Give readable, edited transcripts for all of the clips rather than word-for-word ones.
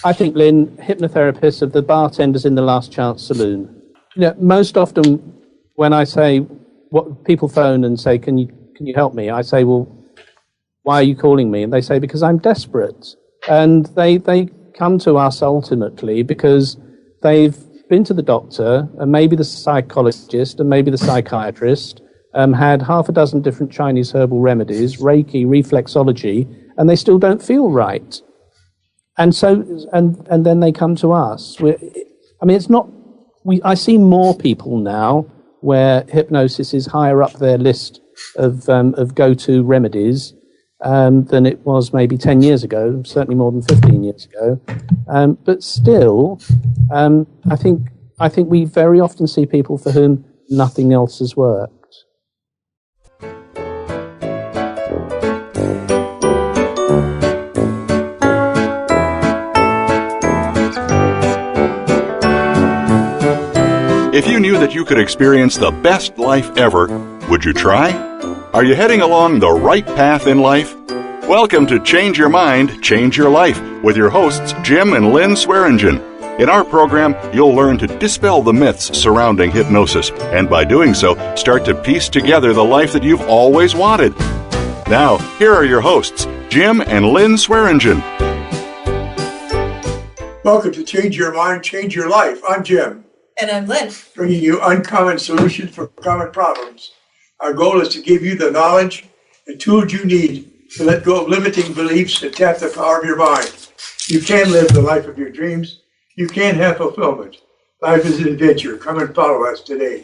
I think, Lynn, hypnotherapists are the bartenders in the Last Chance Saloon. Most often when I say, what people phone and say, can you help me? I say, well, why are you calling me? And they say, because I'm desperate. And they come to us ultimately because they've been to the doctor and maybe the psychologist and maybe the psychiatrist, had half a dozen different Chinese herbal remedies, Reiki, reflexology, and they still don't feel right. And so, and then they come to us. I see more people now where hypnosis is higher up their list of go-to remedies than it was maybe 10 years ago, certainly more than 15 years ago. But still, I think we very often see people for whom nothing else has worked. If you knew that you could experience the best life ever, would you try? Are you heading along the right path in life? Welcome to Change Your Mind, Change Your Life with your hosts Jim and Lynn Swearingen. In our program, you'll learn to dispel the myths surrounding hypnosis, and by doing so, start to piece together the life that you've always wanted. Now, here are your hosts, Jim and Lynn Swearingen. Welcome to Change Your Mind, Change Your Life. I'm Jim. And I'm Lynn. Bringing you uncommon solutions for common problems. Our goal is to give you the knowledge and tools you need to let go of limiting beliefs and tap the power of your mind. You can live the life of your dreams. You can have fulfillment. Life is an adventure. Come and follow us today.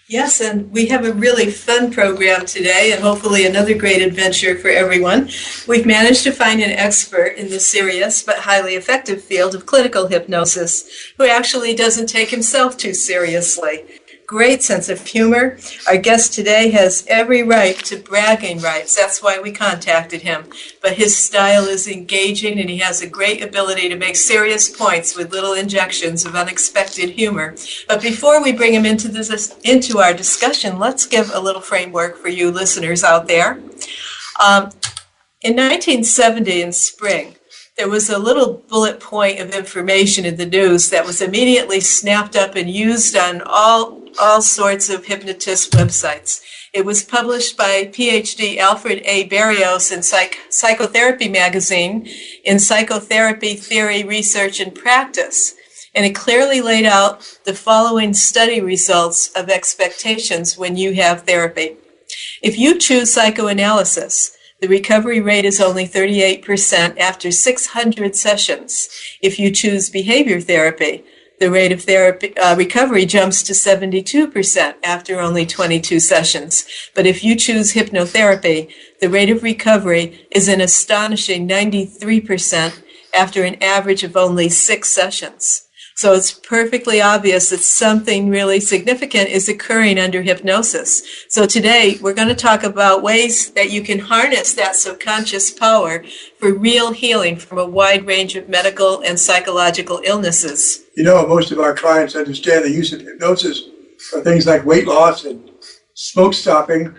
Yes, and we have a really fun program today and hopefully another great adventure for everyone. We've managed to find an expert in the serious but highly effective field of clinical hypnosis who actually doesn't take himself too seriously. Great sense of humor. Our guest today has every right to bragging rights. That's why we contacted him. But his style is engaging and he has a great ability to make serious points with little injections of unexpected humor. But before we bring him into our discussion, let's give a little framework for you listeners out there. In 1970 in spring, there was a little bullet point of information in the news that was immediately snapped up and used on all sorts of hypnotist websites. It was published by PhD Alfred A. Barrios in Psychotherapy magazine in Psychotherapy Theory, Research, and Practice. And it clearly laid out the following study results of expectations when you have therapy. If you choose psychoanalysis, the recovery rate is only 38% after 600 sessions. If you choose behavior therapy, the rate of recovery jumps to 72% after only 22 sessions. But if you choose hypnotherapy, the rate of recovery is an astonishing 93% after an average of only 6 sessions. So it's perfectly obvious that something really significant is occurring under hypnosis. So today we're going to talk about ways that you can harness that subconscious power for real healing from a wide range of medical and psychological illnesses. Most of our clients understand the use of hypnosis for things like weight loss and smoke stopping.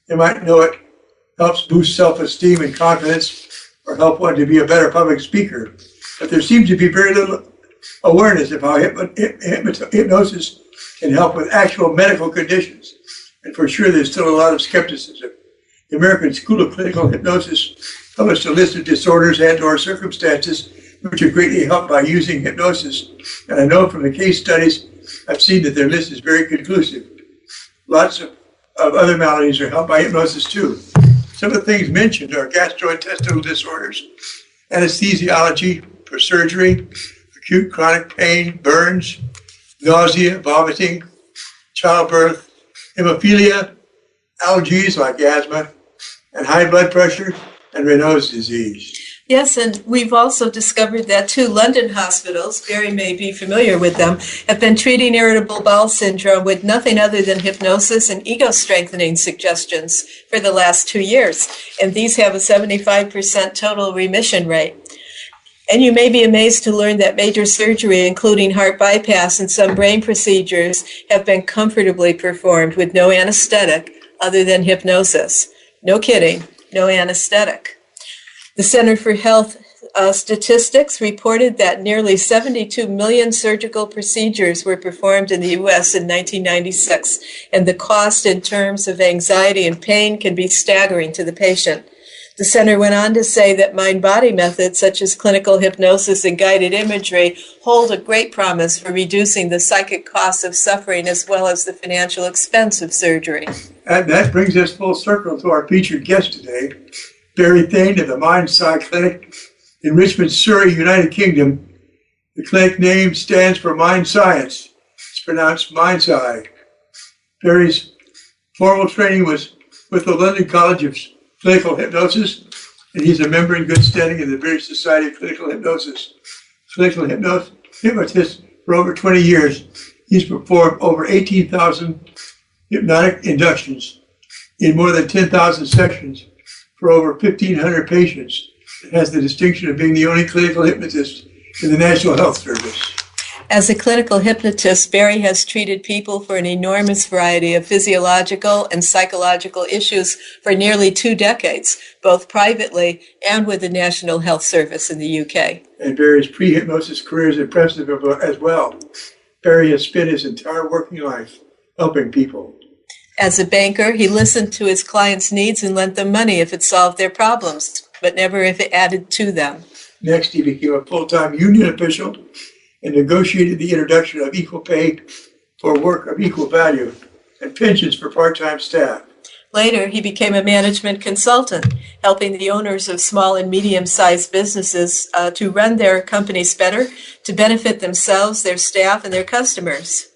They might know it helps boost self-esteem and confidence or help one to be a better public speaker. But there seems to be very little awareness of how hypnosis can help with actual medical conditions. And for sure, there's still a lot of skepticism. The American School of Clinical Hypnosis published a list of disorders and/or circumstances which are greatly helped by using hypnosis. And I know from the case studies, I've seen that their list is very conclusive. Lots of other maladies are helped by hypnosis too. Some of the things mentioned are gastrointestinal disorders, anesthesiology for surgery, acute chronic pain, burns, nausea, vomiting, childbirth, hemophilia, allergies like asthma, and high blood pressure and Raynaud's disease. Yes, and we've also discovered that 2 London hospitals, Barry may be familiar with them, have been treating irritable bowel syndrome with nothing other than hypnosis and ego-strengthening suggestions for the last 2 years. And these have a 75% total remission rate. And you may be amazed to learn that major surgery, including heart bypass and some brain procedures, have been comfortably performed with no anesthetic other than hypnosis. No kidding, no anesthetic. The Center for Health statistics reported that nearly 72 million surgical procedures were performed in the U.S. in 1996, and the cost in terms of anxiety and pain can be staggering to the patient. The center went on to say that mind-body methods such as clinical hypnosis and guided imagery hold a great promise for reducing the psychic costs of suffering as well as the financial expense of surgery. And that brings us full circle to our featured guest today, Barry Thain of the Mind Sci Clinic in Richmond, Surrey, United Kingdom. The clinic name stands for Mind Science. It's pronounced Mind Sci. Barry's formal training was with the London College of Clinical Hypnosis, and he's a member in good standing in the British Society of Clinical Hypnosis. Clinical hypnotist for over 20 years. He's performed over 18,000 hypnotic inductions in more than 10,000 sessions for over 1,500 patients. It has the distinction of being the only clinical hypnotist in the National Health Service. As a clinical hypnotist, Barry has treated people for an enormous variety of physiological and psychological issues for nearly 2 decades, both privately and with the National Health Service in the UK. And Barry's pre-hypnosis career is impressive as well. Barry has spent his entire working life helping people. As a banker, he listened to his clients' needs and lent them money if it solved their problems, but never if it added to them. Next, he became a full-time union official and negotiated the introduction of equal pay for work of equal value and pensions for part-time staff. Later, he became a management consultant, helping the owners of small and medium-sized businesses to run their companies better, to benefit themselves, their staff, and their customers.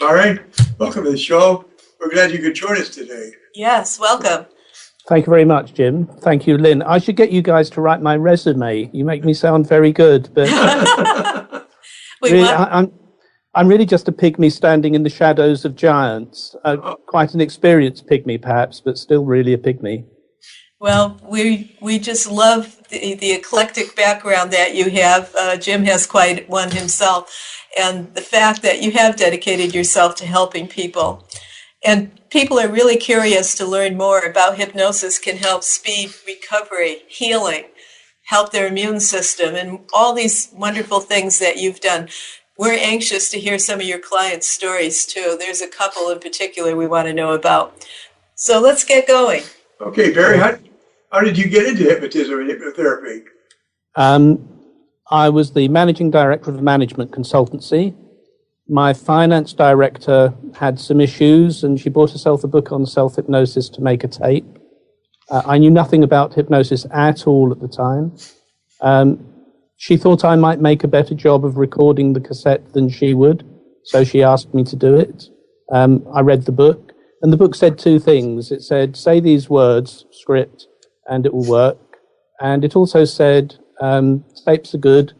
All right, welcome to the show. We're glad you could join us today. Yes, welcome. Thank you very much, Jim. Thank you, Lynn. I should get you guys to write my resume. You make me sound very good, but really, I'm really just a pygmy standing in the shadows of giants. Quite an experienced pygmy, perhaps, but still really a pygmy. Well, we just love the eclectic background that you have. Jim has quite one himself, and the fact that you have dedicated yourself to helping people. And people are really curious to learn more about hypnosis can help speed recovery, healing, help their immune system, and all these wonderful things that you've done. We're anxious to hear some of your clients' stories, too. There's a couple in particular we want to know about. So let's get going. Okay, Barry, how did you get into hypnotism and hypnotherapy? I was the managing director of a management consultancy. My finance director had some issues, and she bought herself a book on self-hypnosis to make a tape. I knew nothing about hypnosis at all at the time. She thought I might make a better job of recording the cassette than she would, so she asked me to do it. I read the book, and the book said 2 things. It said, say these words, script, and it will work. And it also said, tapes are good,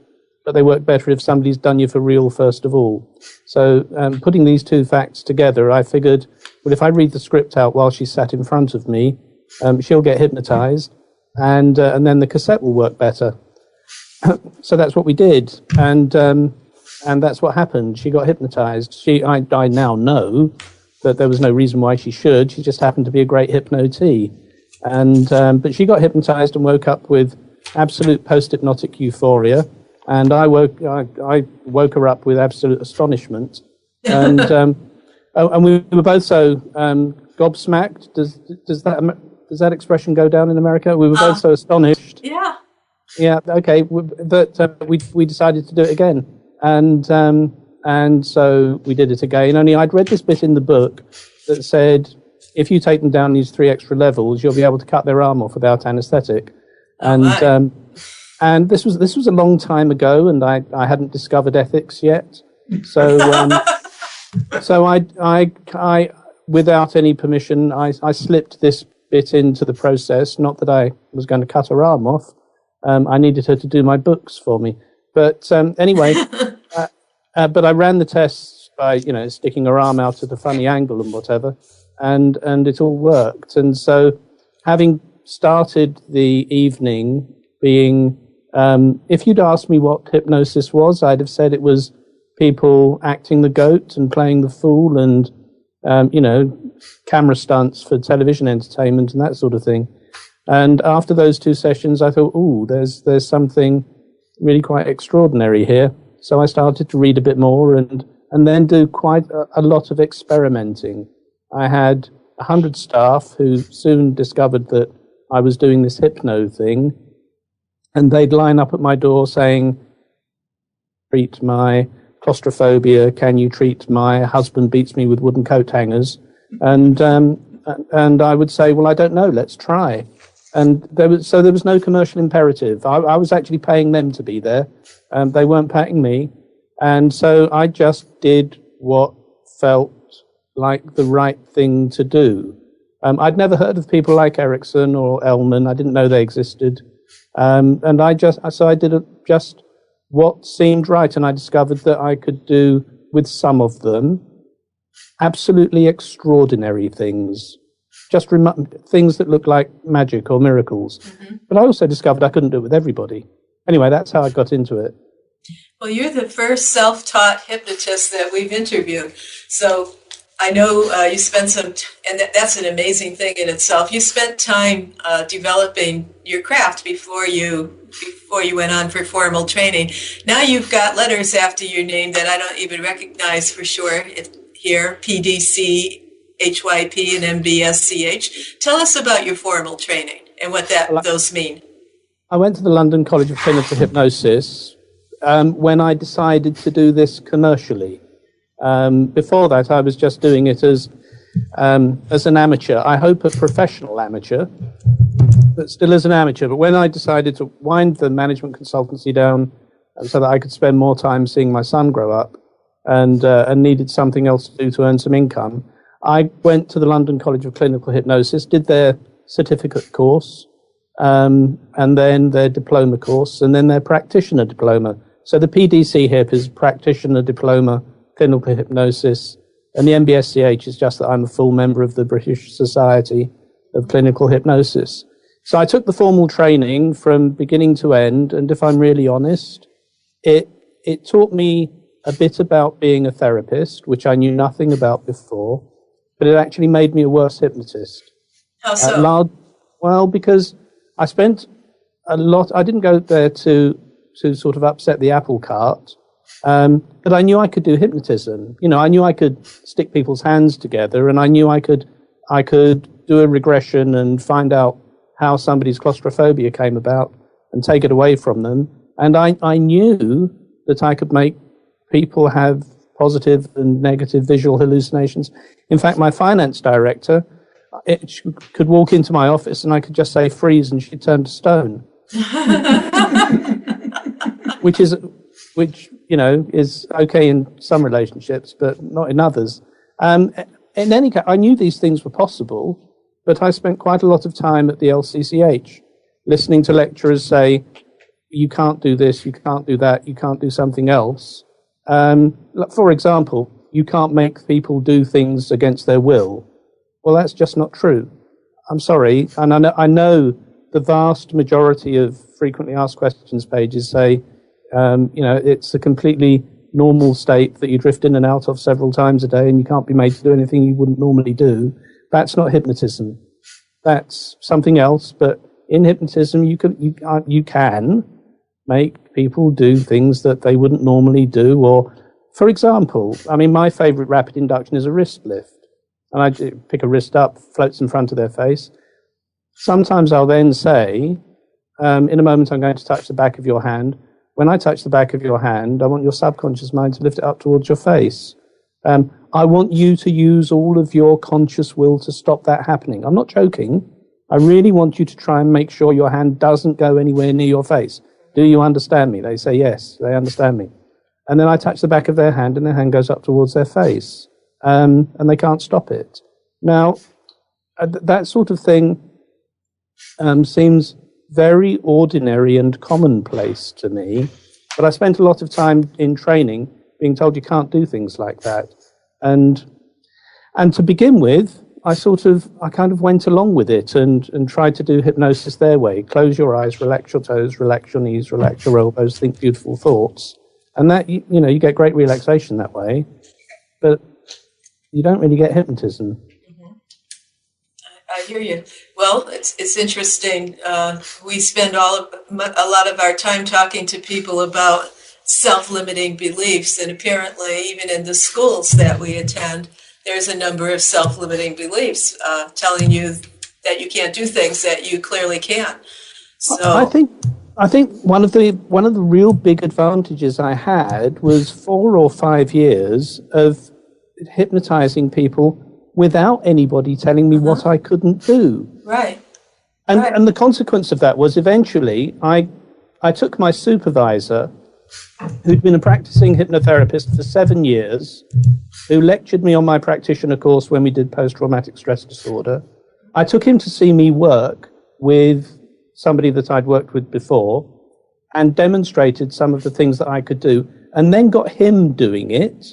but they work better if somebody's done you for real first of all. So putting these 2 facts together, I figured, well, if I read the script out while she's sat in front of me, she'll get hypnotized, and then the cassette will work better. So that's what we did, and that's what happened. She got hypnotized. I now know that there was no reason why she should. She just happened to be a great hypnotee, but she got hypnotized and woke up with absolute post-hypnotic euphoria. And I woke her up with absolute astonishment, and we were both so gobsmacked. Does that expression go down in America? We were both so astonished. Yeah. Yeah. Okay. That we decided to do it again, and so we did it again. Only I'd read this bit in the book that said if you take them down these 3 extra levels, you'll be able to cut their arm off without anaesthetic, And this was a long time ago, and I hadn't discovered ethics yet. So I without any permission, I slipped this bit into the process. Not that I was going to cut her arm off. I needed her to do my books for me. But anyway, but I ran the tests by sticking her arm out at a funny angle and whatever, and it all worked. And so, having started the evening being if you'd asked me what hypnosis was, I'd have said it was people acting the goat and playing the fool and, camera stunts for television entertainment and that sort of thing. And after those 2 sessions, I thought, ooh, there's something really quite extraordinary here. So I started to read a bit more and then do quite a lot of experimenting. I had 100 staff who soon discovered that I was doing this hypno thing, and they'd line up at my door saying, treat my claustrophobia, can you treat my husband beats me with wooden coat hangers? And I would say, well, I don't know, let's try. And there was no commercial imperative. I was actually paying them to be there. They weren't paying me. And so I just did what felt like the right thing to do. I'd never heard of people like Erickson or Ellman. I didn't know they existed. And I did just what seemed right. And I discovered that I could do with some of them absolutely extraordinary things. Just things that look like magic or miracles. Mm-hmm. But I also discovered I couldn't do it with everybody. Anyway, that's how I got into it. Well, you're the first self-taught hypnotist that we've interviewed. So I know you spent and that's an amazing thing in itself. You spent time developing your craft before you went on for formal training. Now you've got letters after your name that I don't even recognize for sure here, PDC, HYP and MBSCH. Tell us about your formal training and what those mean. I went to the London College of Clinical Hypnosis when I decided to do this commercially. Before that, I was just doing it as an amateur. I hope a professional amateur, but still as an amateur. But when I decided to wind the management consultancy down so that I could spend more time seeing my son grow up and needed something else to do to earn some income, I went to the London College of Clinical Hypnosis, did their certificate course, and then their diploma course, and then their practitioner diploma. So the PDC HIP is practitioner diploma clinical hypnosis, and the MBSCH is just that I'm a full member of the British Society of Clinical Hypnosis. So I took the formal training from beginning to end, and if I'm really honest, it taught me a bit about being a therapist, which I knew nothing about before, but it actually made me a worse hypnotist. How so? Well, because I spent a lot, I didn't go there to sort of upset the apple cart, but I knew I could do hypnotism. You know, I knew I could stick people's hands together, and I knew I could do a regression and find out how somebody's claustrophobia came about and take it away from them. And I knew that I could make people have positive and negative visual hallucinations. In fact, my finance director could walk into my office and I could just say freeze and she'd turn to stone. which you know is okay in some relationships, but not in others. In any case, I knew these things were possible, but I spent quite a lot of time at the LCCH listening to lecturers say, you can't do this, you can't do that, you can't do something else. For example, you can't make people do things against their will. Well, that's just not true. I'm sorry. And I know the vast majority of frequently asked questions pages say, it's a completely normal state that you drift in and out of several times a day and you can't be made to do anything you wouldn't normally do. That's not hypnotism. That's something else. But in hypnotism, you can make people do things that they wouldn't normally do. Or, for example, my favorite rapid induction is a wrist lift. And I pick a wrist up, floats in front of their face. Sometimes I'll then say, in a moment I'm going to touch the back of your hand. When I touch the back of your hand, I want your subconscious mind to lift it up towards your face. I want you to use all of your conscious will to stop that happening. I'm not joking. I really want you to try and make sure your hand doesn't go anywhere near your face. Do you understand me? They say yes, they understand me. And then I touch the back of their hand and their hand goes up towards their face. And they can't stop it. Now, that sort of thing seems very ordinary and commonplace to me, but I spent a lot of time in training being told you can't do things like that. And to begin with, I kind of went along with it and tried to do hypnosis their way. Close your eyes, relax your toes, relax your knees, relax your elbows, think beautiful thoughts. And that, you get great relaxation that way. But you don't really get hypnotism. Mm-hmm. I hear you. Well, it's interesting. We spend a lot of our time talking to people about self-limiting beliefs, and apparently, even in the schools that we attend, there's a number of self-limiting beliefs telling you that you can't do things that you clearly can. So I think one of the real big advantages I had was 4 or 5 years of hypnotizing people without anybody telling me what I couldn't do. Right. And the consequence of that was eventually I took my supervisor, who'd been a practicing hypnotherapist for 7 years, who lectured me on my practitioner course when we did post-traumatic stress disorder. I took him to see me work with somebody that I'd worked with before and demonstrated some of the things that I could do, and then got him doing it.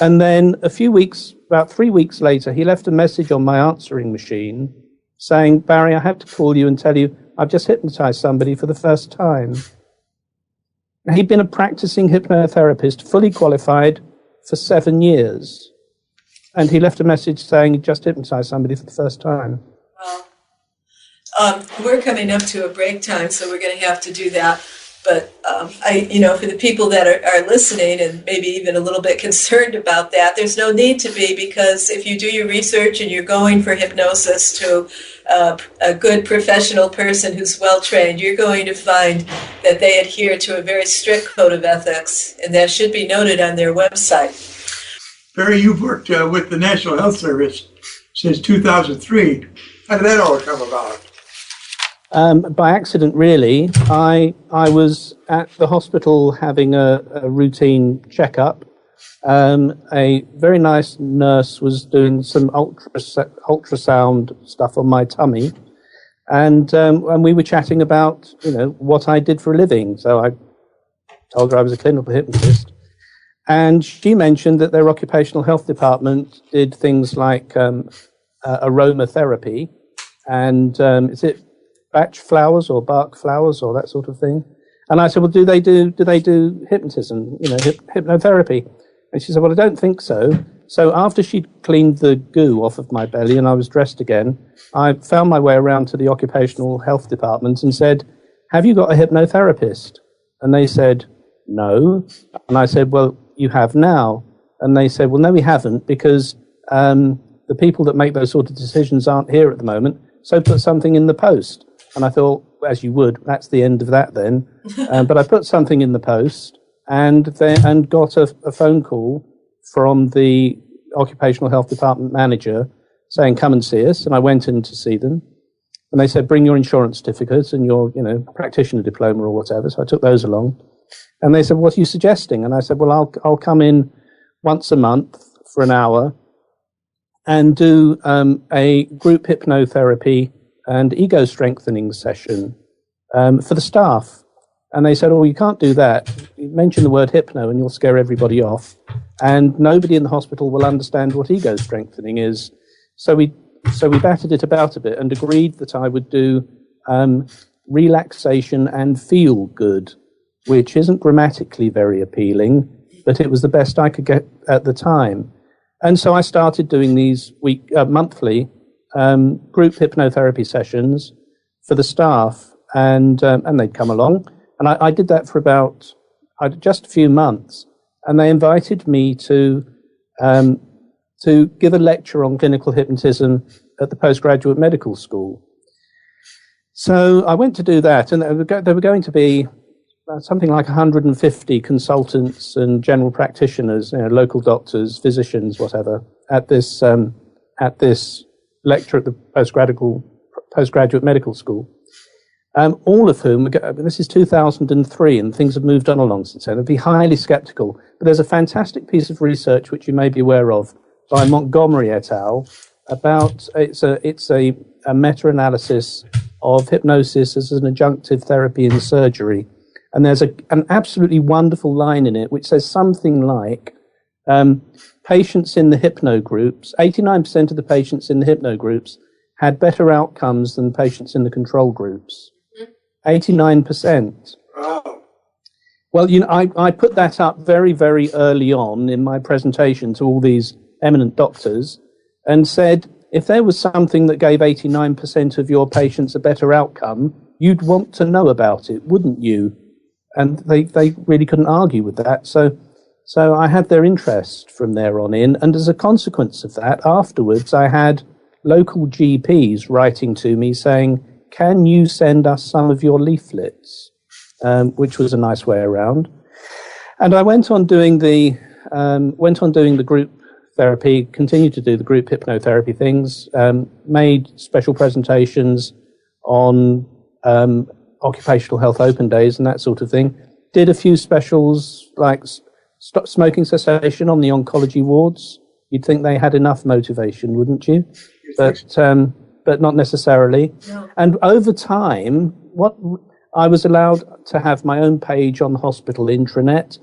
And then about 3 weeks later, he left a message on my answering machine saying, "Barry, I have to call you and tell you I've just hypnotized somebody for the first time." Now, he'd been a practicing hypnotherapist, fully qualified, for 7 years. And he left a message saying he just hypnotized somebody for the first time. We're coming up to a break time, so we're going to have to do that. But for the people that are listening and maybe even a little bit concerned about that, there's no need to be, because if you do your research and you're going for hypnosis to a good professional person who's well trained, you're going to find that they adhere to a very strict code of ethics, and that should be noted on their website. Barry, you've worked with the National Health Service since 2003. How did that all come about? By accident, really. I was at the hospital having a routine checkup. A very nice nurse was doing some ultrasound stuff on my tummy, and we were chatting about what I did for a living. So I told her I was a clinical hypnotist, and she mentioned that their occupational health department did things like aromatherapy, and is it batch flowers or bark flowers or that sort of thing? And I said, well, do they do hypnotism, hypnotherapy? And she said, well, I don't think so. So after she'd cleaned the goo off of my belly and I was dressed again, I found my way around to the occupational health department and said, have you got a hypnotherapist? And they said, no. And I said, well, you have now. And they said, well, no, we haven't, because the people that make those sort of decisions aren't here at the moment. So put something in the post. And I thought, as you would, that's the end of that then. But I put something in the post and got a phone call from the occupational health department manager saying, come and see us. And I went in to see them. And they said, bring your insurance certificates and your practitioner diploma or whatever. So I took those along. And they said, what are you suggesting? And I said, well, I'll come in once a month for an hour and do a group hypnotherapy and ego strengthening session for the staff. And they said, oh, you can't do that. You mention the word hypno and you'll scare everybody off. And nobody in the hospital will understand what ego strengthening is. So we batted it about a bit and agreed that I would do relaxation and feel good, which isn't grammatically very appealing, but it was the best I could get at the time. And so I started doing these monthly group hypnotherapy sessions for the staff, and they'd come along. And I did that for about just a few months. And they invited me to give a lecture on clinical hypnotism at the postgraduate medical school. So I went to do that, and there were going to be something like 150 consultants and general practitioners, local doctors, physicians, whatever, at this lecture at the postgraduate medical school. All of whom, this is 2003, and things have moved on along since then, would be highly skeptical. But there's a fantastic piece of research which you may be aware of by Montgomery et al. About it's a meta-analysis of hypnosis as an adjunctive therapy in surgery. And there's an absolutely wonderful line in it which says something like, patients in the hypno groups, 89% of the patients in the hypno groups had better outcomes than patients in the control groups. 89%. Wow. Well, I put that up very, very early on in my presentation to all these eminent doctors and said, if there was something that gave 89% of your patients a better outcome, you'd want to know about it, wouldn't you? And they really couldn't argue with that. So I had their interest from there on in. And as a consequence of that, afterwards, I had local GPs writing to me saying, can you send us some of your leaflets? Which was a nice way around. And I went on doing the group therapy, continued to do the group hypnotherapy things, made special presentations on occupational health open days and that sort of thing. Did a few specials like stop smoking cessation on the oncology wards. You'd think they had enough motivation, wouldn't you? But not necessarily. No. And over time, I was allowed to have my own page on the hospital intranet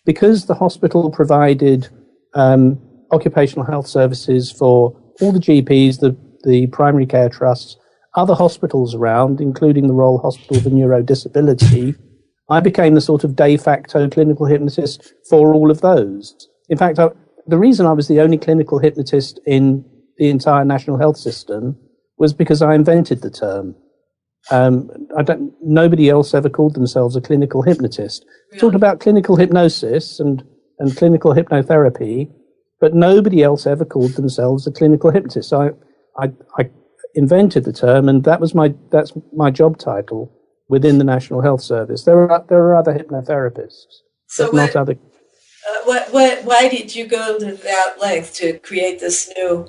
because the hospital provided occupational health services for all the GPs, the primary care trusts, other hospitals around, including the Royal Hospital for Neurodisability. I became the sort of de facto clinical hypnotist for all of those. In fact, the reason I was the only clinical hypnotist in the entire national health system was because I invented the term. Nobody else ever called themselves a clinical hypnotist. Really? Talked about clinical hypnosis and clinical hypnotherapy, but nobody else ever called themselves a clinical hypnotist. So I invented the term, and that's my job title within the National Health Service. There are other hypnotherapists, so but not other. Why did you go to that length to create this new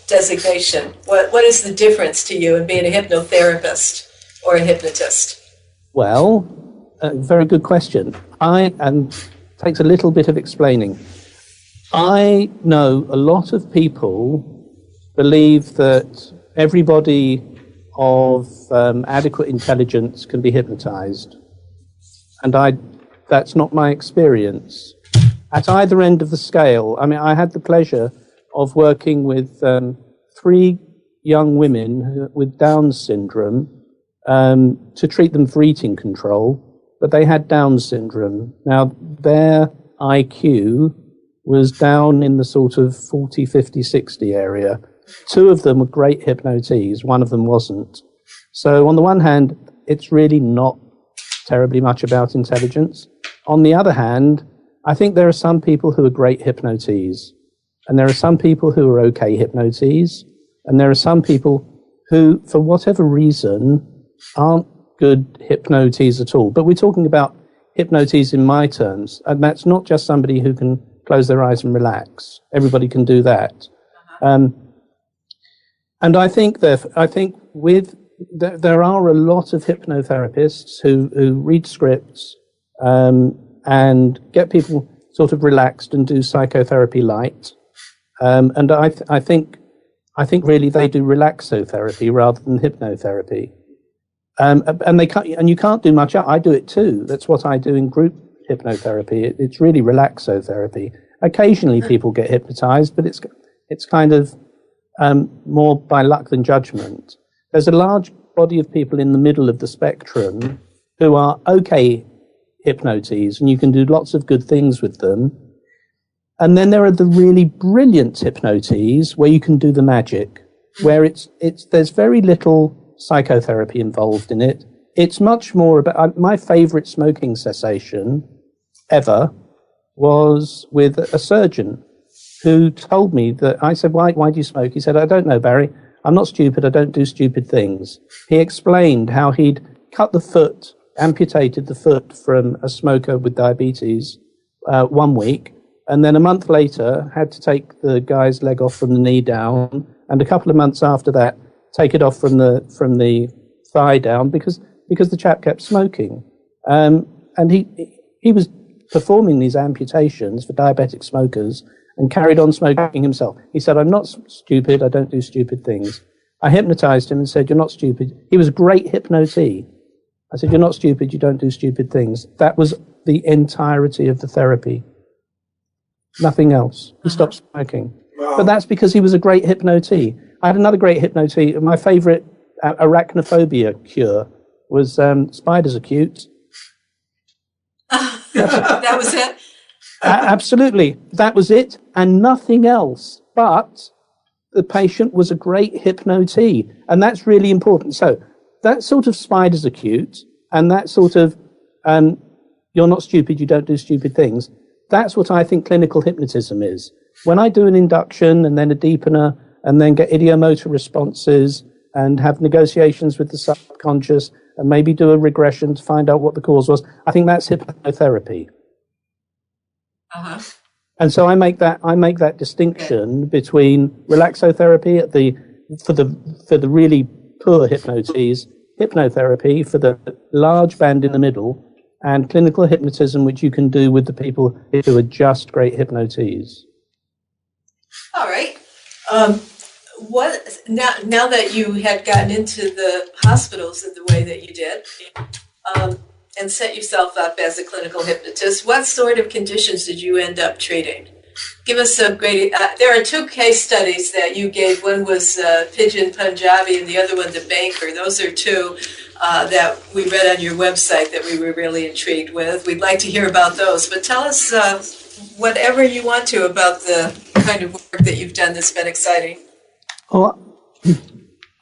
designation? What is the difference to you in being a hypnotherapist or a hypnotist? Well, very good question. And takes a little bit of explaining. I know a lot of people believe that everybody of adequate intelligence can be hypnotized. And that's not my experience. At either end of the scale, I mean, I had the pleasure of working with 3 young women with Down syndrome to treat them for eating control, but they had Down syndrome. Now, their IQ was down in the sort of 40, 50, 60 area. 2 of them were great hypnotees, one of them wasn't. So on the one hand, it's really not terribly much about intelligence. On the other hand, I think there are some people who are great hypnotees, and there are some people who are okay hypnotees, and there are some people who, for whatever reason, aren't good hypnotees at all. But we're talking about hypnotees in my terms, and that's not just somebody who can close their eyes and relax. Everybody can do that. And I think there are a lot of hypnotherapists who read scripts and get people sort of relaxed and do psychotherapy light. And I think really they do relaxotherapy rather than hypnotherapy. And you can't do much. I do it too. That's what I do in group hypnotherapy. It's really relaxotherapy. Occasionally people get hypnotized, but it's kind of more by luck than judgment. There's a large body of people in the middle of the spectrum who are okay hypnotees, and you can do lots of good things with them. And then there are the really brilliant hypnotees where you can do the magic, where there's very little psychotherapy involved in it. It's much more about, my favorite smoking cessation ever was with a surgeon who told me that, I said, why do you smoke? He said, I don't know, Barry. I'm not stupid. I don't do stupid things. He explained how he'd cut the foot, amputated the foot from a smoker with diabetes 1 week, and then a month later had to take the guy's leg off from the knee down, and a couple of months after that, take it off from the thigh down because the chap kept smoking. And he was performing these amputations for diabetic smokers and carried on smoking himself. He said, I'm not stupid, I don't do stupid things. I hypnotized him and said, you're not stupid. He was a great hypnotee. I said, you're not stupid, you don't do stupid things. That was the entirety of the therapy. Nothing else. He stopped smoking. Wow. But that's because he was a great hypnotee. I had another great hypnotee. My favorite arachnophobia cure was spiders are cute. That was it? Absolutely. That was it and nothing else. But the patient was a great hypnotee. And that's really important. So that sort of spiders are cute, and that sort of you're not stupid, you don't do stupid things. That's what I think clinical hypnotism is. When I do an induction and then a deepener and then get ideomotor responses and have negotiations with the subconscious and maybe do a regression to find out what the cause was, I think that's hypnotherapy. Uh-huh. And so I make that distinction between relaxotherapy for the really poor hypnotees, hypnotherapy for the large band in the middle, and clinical hypnotism, which you can do with the people who are just great hypnotees. All right. What now that you had gotten into the hospitals in the way that you did, and set yourself up as a clinical hypnotist, what sort of conditions did you end up treating? Give us a great. There are two case studies that you gave. One was Pigeon Punjabi, and the other one the banker. Those are two that we read on your website that we were really intrigued with. We'd like to hear about those, but tell us whatever you want to about the kind of work that you've done that's been exciting. Well,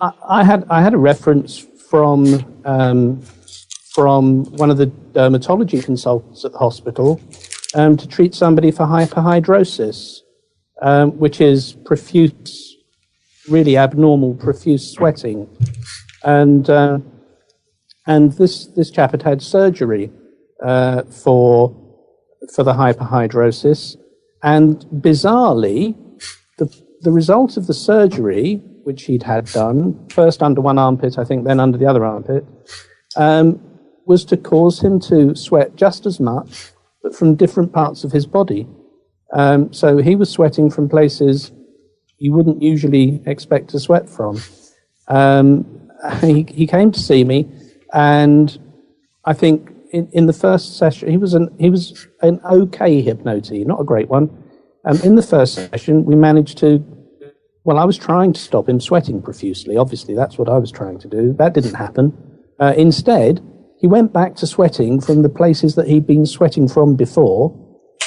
I had a reference from one of the dermatology consultants at the hospital to treat somebody for hyperhidrosis, which is profuse, really abnormal profuse sweating, and this chap had surgery for the hyperhidrosis, and bizarrely, the result of the surgery, which he'd had done, first under one armpit, I think, then under the other armpit, was to cause him to sweat just as much, but from different parts of his body. So he was sweating from places you wouldn't usually expect to sweat from. He came to see me, and I think in the first session, he was an okay hypnotee, not a great one. In the first session, we managed to, well, I was trying to stop him sweating profusely. Obviously, that's what I was trying to do. That didn't happen. Instead, he went back to sweating from the places that he'd been sweating from before,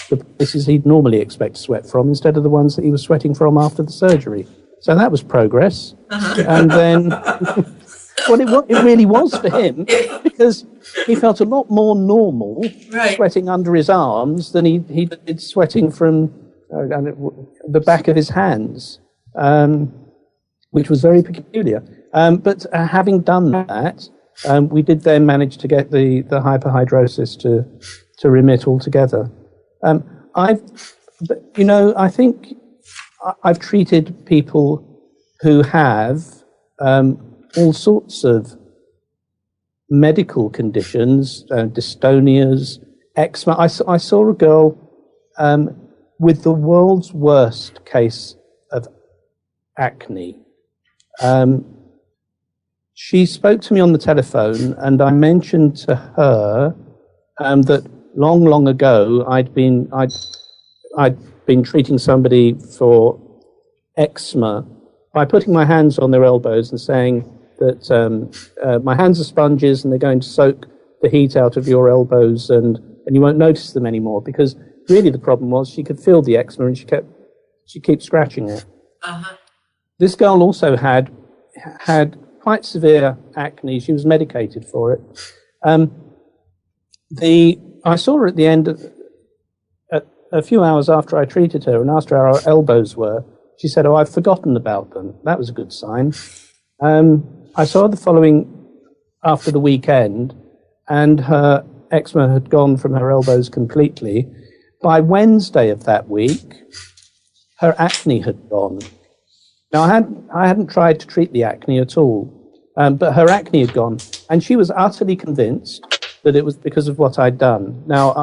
the places he'd normally expect to sweat from, instead of the ones that he was sweating from after the surgery. So that was progress. Uh-huh. And then, well, it really was for him, because he felt a lot more normal sweating under his arms than he did sweating from the back of his hands, which was very peculiar. But having done that, we did then manage to get the hyperhidrosis to remit altogether. I think I've treated people who have all sorts of medical conditions, dystonias, eczema. I saw a girl with the world's worst case of acne. She spoke to me on the telephone, and I mentioned to her that long ago I'd been treating somebody for eczema by putting my hands on their elbows and saying that my hands are sponges and they're going to soak the heat out of your elbows, and you won't notice them anymore, because really the problem was she could feel the eczema and she kept scratching it. Uh-huh. This girl also had quite severe acne. She was medicated for it. I saw her at the end a few hours after I treated her and asked her how her elbows were. She said, "Oh, I've forgotten about them." That was a good sign. I saw her the following after the weekend, and her eczema had gone from her elbows completely. By Wednesday of that week, her acne had gone. Now, I hadn't tried to treat the acne at all, but her acne had gone, and she was utterly convinced that it was because of what I'd done. Now,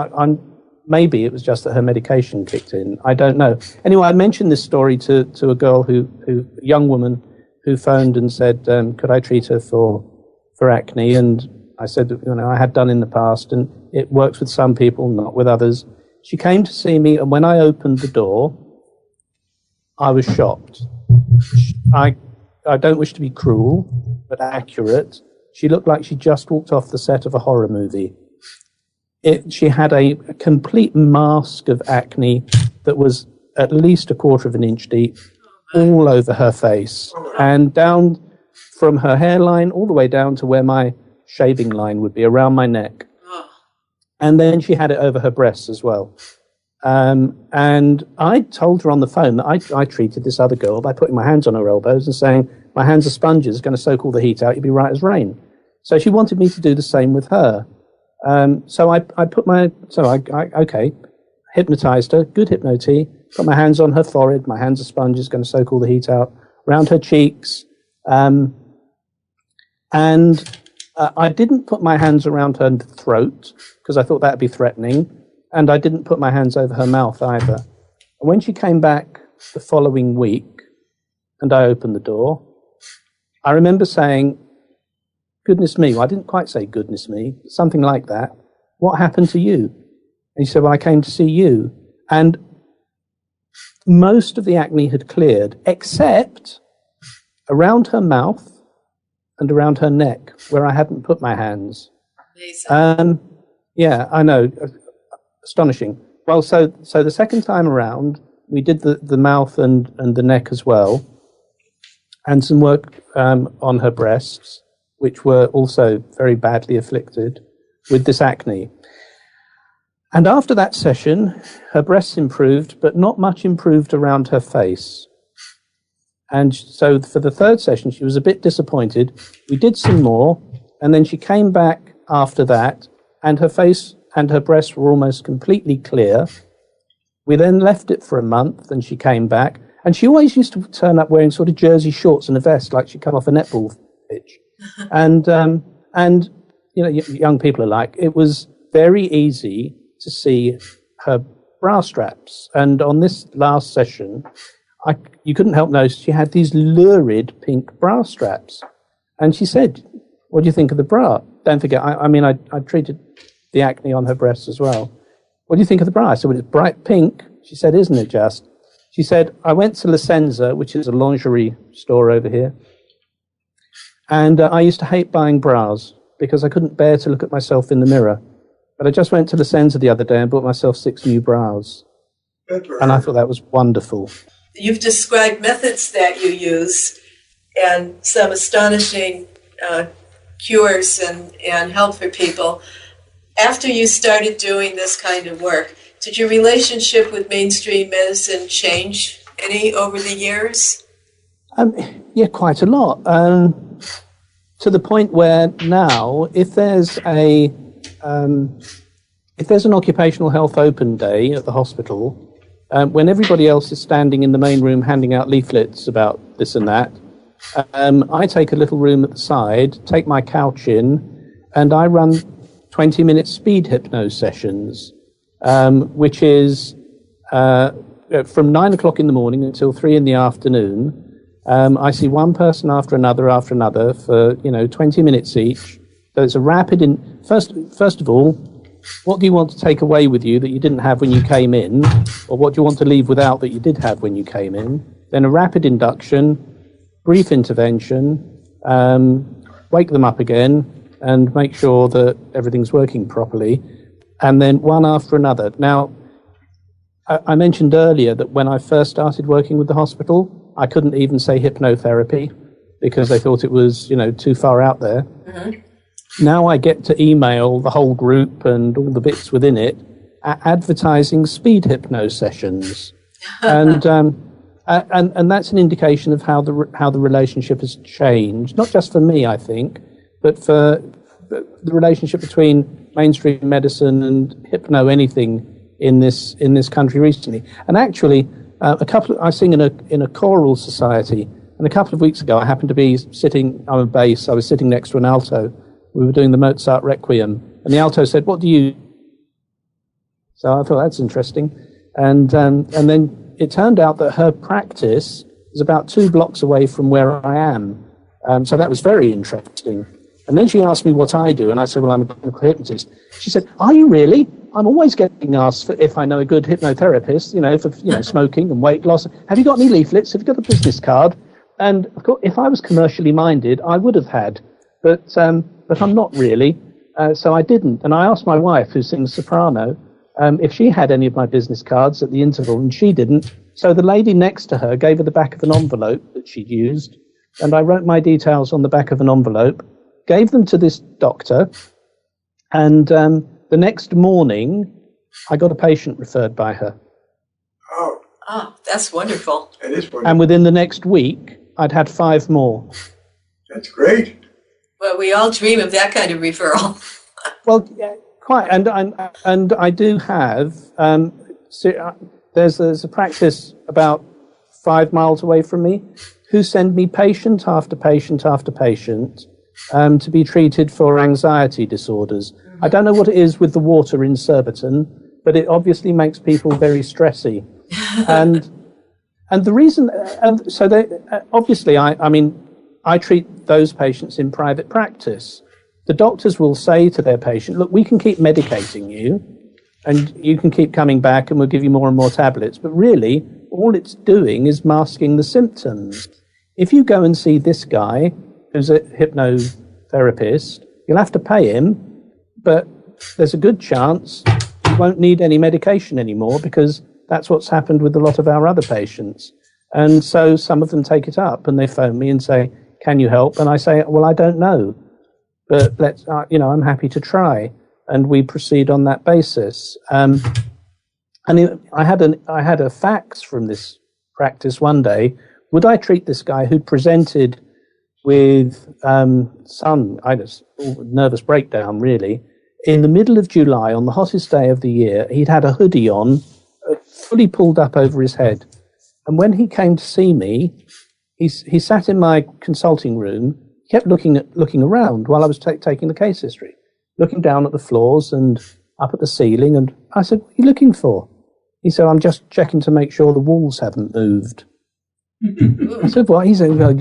maybe it was just that her medication kicked in. I don't know. Anyway, I mentioned this story to a girl a young woman who phoned and said, could I treat her for acne? And I said, I had done in the past, and it works with some people, not with others. She came to see me, and when I opened the door, I was shocked. I don't wish to be cruel, but accurate. She looked like she just walked off the set of a horror movie. She had a complete mask of acne that was at least 1/4 of an inch deep, all over her face and down from her hairline all the way down to where my shaving line would be, around my neck. And then she had it over her breasts as well. And I told her on the phone that I treated this other girl by putting my hands on her elbows and saying, my hands are sponges, going to soak all the heat out, you'll be right as rain. So she wanted me to do the same with her. So I hypnotized her, good hypno-tea, put my hands on her forehead, my hands are sponges, going to soak all the heat out, around her cheeks. And I didn't put my hands around her throat because I thought that would be threatening. And I didn't put my hands over her mouth either. And when she came back the following week and I opened the door, I remember saying, goodness me. Well, I didn't quite say goodness me, but something like that. What happened to you? And he said, well, I came to see you. And most of the acne had cleared, except around her mouth and around her neck, where I hadn't put my hands. Amazing. Yeah, I know. Astonishing. Well, so the second time around, we did the mouth and the neck as well, and some work on her breasts, which were also very badly afflicted with this acne. And after that session, her breasts improved, but not much improved around her face. And so for the third session, she was a bit disappointed. We did some more, and then she came back after that, and her face and her breasts were almost completely clear. We then left it for a month, and she came back. And she always used to turn up wearing sort of jersey shorts and a vest, like she'd come off a netball pitch. And you know, young people are like, it was very easy to see her bra straps. And on this last session, you couldn't help notice she had these lurid pink bra straps. And she said, what do you think of the bra? Don't forget, I treated the acne on her breasts as well. What do you think of the bra? I said, well, it's bright pink. She said, isn't it just? She said, I went to La Senza, which is a lingerie store over here. And I used to hate buying bras because I couldn't bear to look at myself in the mirror. But I just went to La Senza the other day and bought myself 6 new bras. And I thought that was wonderful. You've described methods that you use and some astonishing cures and help for people. After you started doing this kind of work, did your relationship with mainstream medicine change any over the years? Yeah, quite a lot. To the point where now, if there's an occupational health open day at the hospital, when everybody else is standing in the main room handing out leaflets about this and that, I take a little room at the side, take my couch in, and I run 20-minute speed hypno sessions, which is from 9 o'clock in the morning until 3 in the afternoon. I see one person after another for 20 minutes each. So it's a rapid. First of all, what do you want to take away with you that you didn't have when you came in, or what do you want to leave without that you did have when you came in? Then a rapid induction, brief intervention, wake them up again, and make sure that everything's working properly, and then one after another. Now, I mentioned earlier that when I first started working with the hospital, I couldn't even say hypnotherapy because they thought it was, too far out there. Mm-hmm. Now I get to email the whole group and all the bits within it advertising speed hypno sessions, and that's an indication of how the relationship has changed. Not just for me, I think, but for the relationship between mainstream medicine and hypno anything in this country recently. And actually, I sing in a choral society, and a couple of weeks ago I happened to be sitting. I'm a bass. I was sitting next to an alto. We were doing the Mozart Requiem, and the alto said, "What do you?" So I thought that's interesting, and then it turned out that her practice is about 2 blocks away from where I am. So that was very interesting. And then she asked me what I do, and I said, well, I'm a clinical hypnotist. She said, are you really? I'm always getting asked if I know a good hypnotherapist, for smoking and weight loss. Have you got any leaflets? Have you got a business card? And of course, if I was commercially minded, I would have had, but I'm not really. So I didn't. And I asked my wife, who sings soprano, if she had any of my business cards at the interval, and she didn't. So the lady next to her gave her the back of an envelope that she'd used, and I wrote my details on the back of an envelope, gave them to this doctor, and the next morning, I got a patient referred by her. Oh, Oh, that's wonderful. that is wonderful. And within the next week, I'd had 5 more. That's great. Well, we all dream of that kind of referral. Well, yeah, quite, and I do have. There's a practice about 5 miles away from me, who send me patient after patient after patient to be treated for anxiety disorders. I don't know what it is with the water in Surbiton, but it obviously makes people very stressy. and the reason, so they obviously, I mean, I treat those patients in private practice. The doctors will say to their patient, look, we can keep medicating you and you can keep coming back and we'll give you more and more tablets. But really, all it's doing is masking the symptoms. If you go and see this guy, who's a hypnotherapist, you'll have to pay him, but there's a good chance you won't need any medication anymore, because that's what's happened with a lot of our other patients. And so some of them take it up and they phone me and say, can you help? And I say, well, I don't know, but let's, I'm happy to try. And we proceed on that basis. I had a fax from this practice one day. Would I treat this guy who'd presented with some nervous breakdown, really? In the middle of July, on the hottest day of the year, he'd had a hoodie on, fully pulled up over his head. And when he came to see me, he sat in my consulting room, kept looking around while I was taking the case history, looking down at the floors and up at the ceiling. And I said, what are you looking for? He said, I'm just checking to make sure the walls haven't moved. I said, what? He said, well,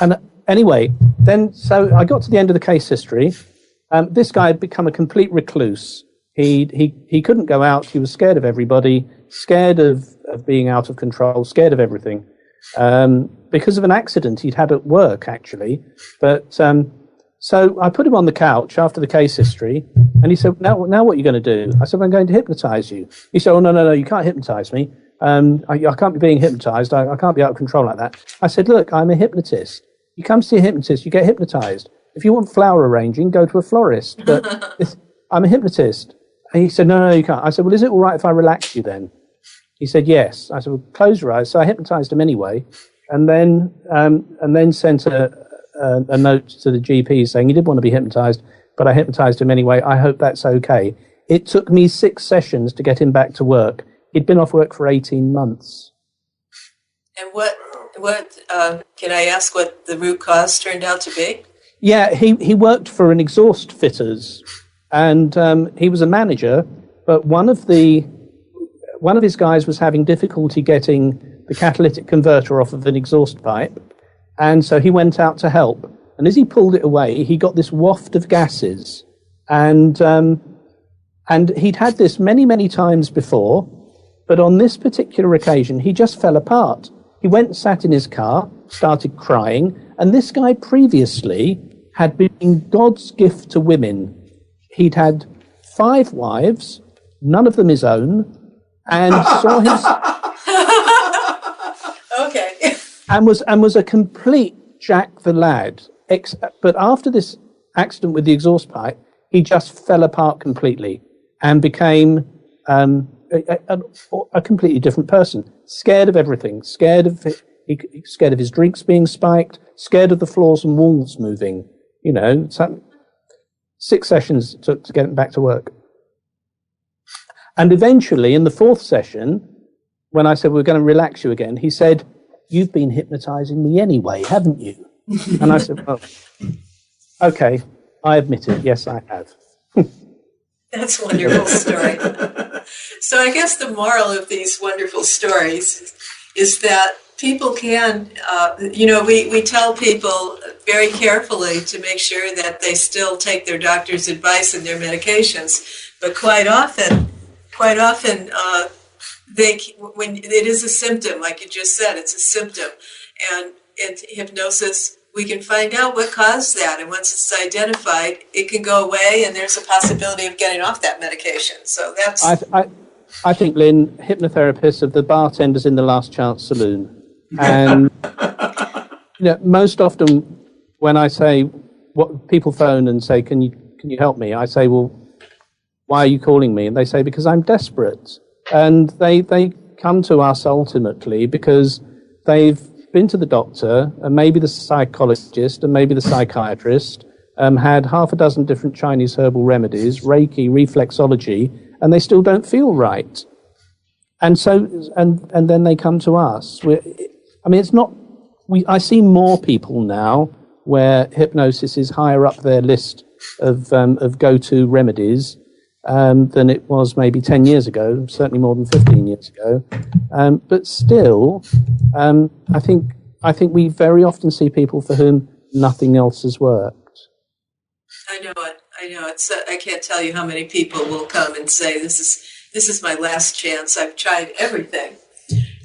and anyway, then, so I got to the end of the case history. This guy had become a complete recluse. He couldn't go out. He was scared of everybody, scared of being out of control, scared of everything, because of an accident he'd had at work, actually. But so I put him on the couch after the case history, and he said, now what are you going to do? I said, I'm going to hypnotize you. He said, oh, no, you can't hypnotize me. I can't be being hypnotized. I can't be out of control like that. I said, look, I'm a hypnotist. You come see a hypnotist, you get hypnotized. If you want flower arranging, go to a florist. But I'm a hypnotist. And he said, no, you can't. I said, well, is it all right if I relax you then? He said, yes. I said, well, close your eyes. So I hypnotized him anyway, and then sent a note to the GP saying he did want to be hypnotized, but I hypnotized him anyway. I hope that's okay. It took me 6 sessions to get him back to work. He'd been off work for 18 months. And what can I ask what the root cause turned out to be? Yeah, he worked for an exhaust fitters, and he was a manager, but one of his guys was having difficulty getting the catalytic converter off of an exhaust pipe, and so he went out to help. And as he pulled it away, he got this waft of gases, and he'd had this many, many times before, but on this particular occasion, he just fell apart. He went and sat in his car, started crying, and this guy previously had been God's gift to women. He'd had 5 wives, none of them his own, and saw his... Okay. and was a complete Jack the Lad. But after this accident with the exhaust pipe, he just fell apart completely and became a completely different person. Scared of everything. Scared of his drinks being spiked. Scared of the floors and walls moving. 6 sessions it took to get him back to work. And eventually, in the 4th session, when I said, we're going to relax you again, he said, you've been hypnotizing me anyway, haven't you? And I said, well, okay, I admit it. Yes, I have. That's a wonderful story. So I guess the moral of these wonderful stories is that people can, we tell people very carefully to make sure that they still take their doctor's advice and their medications. But quite often, when it is a symptom, like you just said, it's a symptom. And hypnosis we can find out what caused that. And once it's identified, it can go away, and there's a possibility of getting off that medication. So that's... I think, Lynn, hypnotherapists are the bartenders in the Last Chance Saloon. And most often when I say, what people phone and say, can you help me? I say, well, why are you calling me? And they say, because I'm desperate. And they come to us ultimately because they've been to the doctor and maybe the psychologist and maybe the psychiatrist, had half a dozen different Chinese herbal remedies, Reiki, reflexology, and they still don't feel right. And so, and then they come to us. It's not, I see more people now where hypnosis is higher up their list of go-to remedies than it was maybe 10 years ago, certainly more than 15 years ago. But still, I think we very often see people for whom nothing else has worked. I know it. I can't tell you how many people will come and say, this is my last chance. I've tried everything.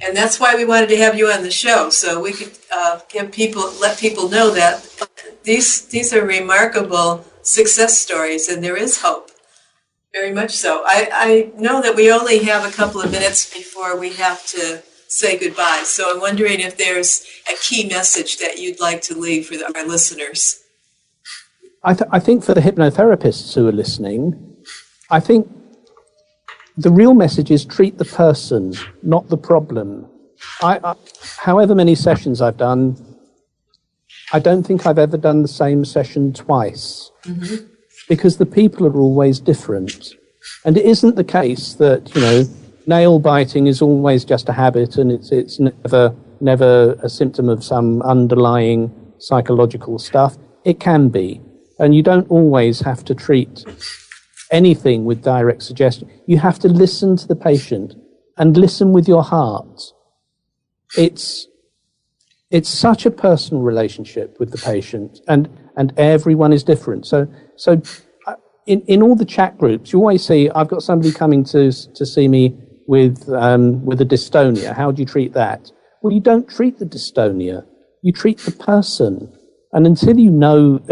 And that's why we wanted to have you on the show, so we could let people know that these are remarkable success stories, and there is hope. Very much so. I know that we only have a couple of minutes before we have to say goodbye, so I'm wondering if there's a key message that you'd like to leave for our listeners. I think for the hypnotherapists who are listening, I think the real message is treat the person, not the problem. However many sessions I've done, I don't think I've ever done the same session twice. Mm-hmm. Because the people are always different. And it isn't the case that, nail biting is always just a habit and it's never a symptom of some underlying psychological stuff. It can be. And you don't always have to treat anything with direct suggestion. You have to listen to the patient and listen with your heart. It's such a personal relationship with the patient, and everyone is different. So in all the chat groups, you always see, I've got somebody coming to see me with a dystonia. How do you treat that? Well, you don't treat the dystonia. You treat the person. And until you've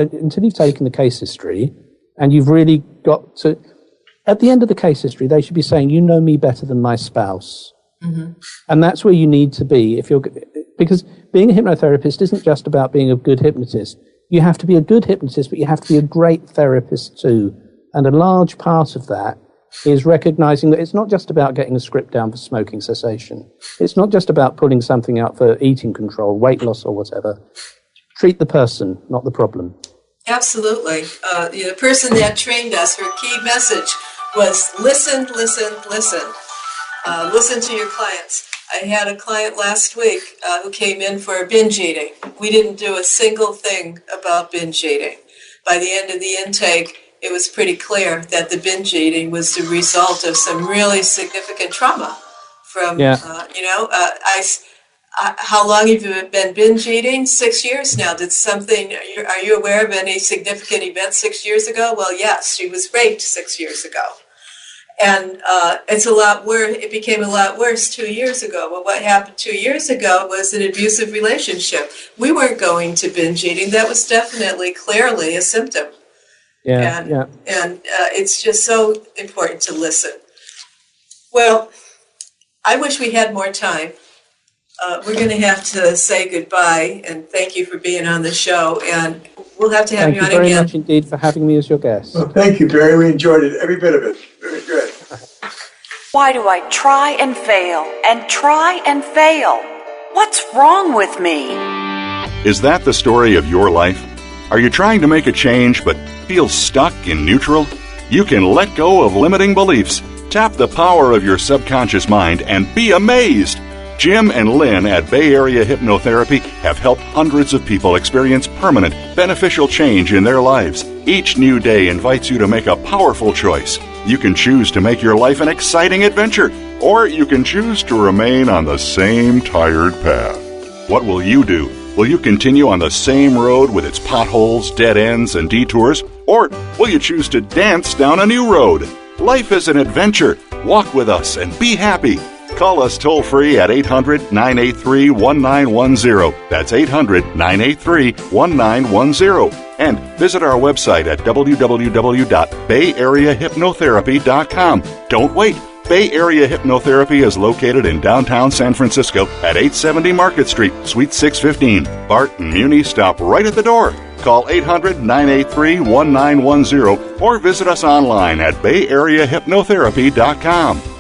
taken the case history, and you've really got to, at the end of the case history, they should be saying, you know me better than my spouse. Mm-hmm. And that's where you need to be because being a hypnotherapist isn't just about being a good hypnotist. You have to be a good hypnotist, but you have to be a great therapist too. And a large part of that is recognizing that it's not just about getting a script down for smoking cessation. It's not just about pulling something out for eating control, weight loss or whatever. Treat the person, not the problem. Absolutely. The person that trained us, her key message was listen, listen, listen. Listen to your clients. I had a client last week who came in for binge eating. We didn't do a single thing about binge eating. By the end of the intake, it was pretty clear that the binge eating was the result of some really significant trauma from, how long have you been binge eating? 6 years now. Are you aware of any significant event 6 years ago? Well, yes, she was raped 6 years ago. And it's a lot worse. It became a lot worse 2 years ago. Well, what happened 2 years ago was an abusive relationship. We weren't going to binge eating. That was definitely, clearly a symptom. And it's just so important to listen. Well, I wish we had more time. We're going to have to say goodbye, and thank you for being on the show, and we'll have to have you on again. Thank you very much indeed for having me as your guest. Well, thank you, Barry. We enjoyed it, every bit of it. Very good. Why do I try and fail and try and fail? What's wrong with me? Is that the story of your life? Are you trying to make a change but feel stuck in neutral? You can let go of limiting beliefs, tap the power of your subconscious mind, and be amazed. Jim and Lynn at Bay Area Hypnotherapy have helped hundreds of people experience permanent, beneficial change in their lives. Each new day invites you to make a powerful choice. You can choose to make your life an exciting adventure, or you can choose to remain on the same tired path. What will you do? Will you continue on the same road with its potholes, dead ends, and detours? Or will you choose to dance down a new road? Life is an adventure. Walk with us and be happy. Call us toll-free at 800-983-1910. That's 800-983-1910. And visit our website at www.bayareahypnotherapy.com. Don't wait. Bay Area Hypnotherapy is located in downtown San Francisco at 870 Market Street, Suite 615. Bart and Muni stop right at the door. Call 800-983-1910 or visit us online at bayareahypnotherapy.com.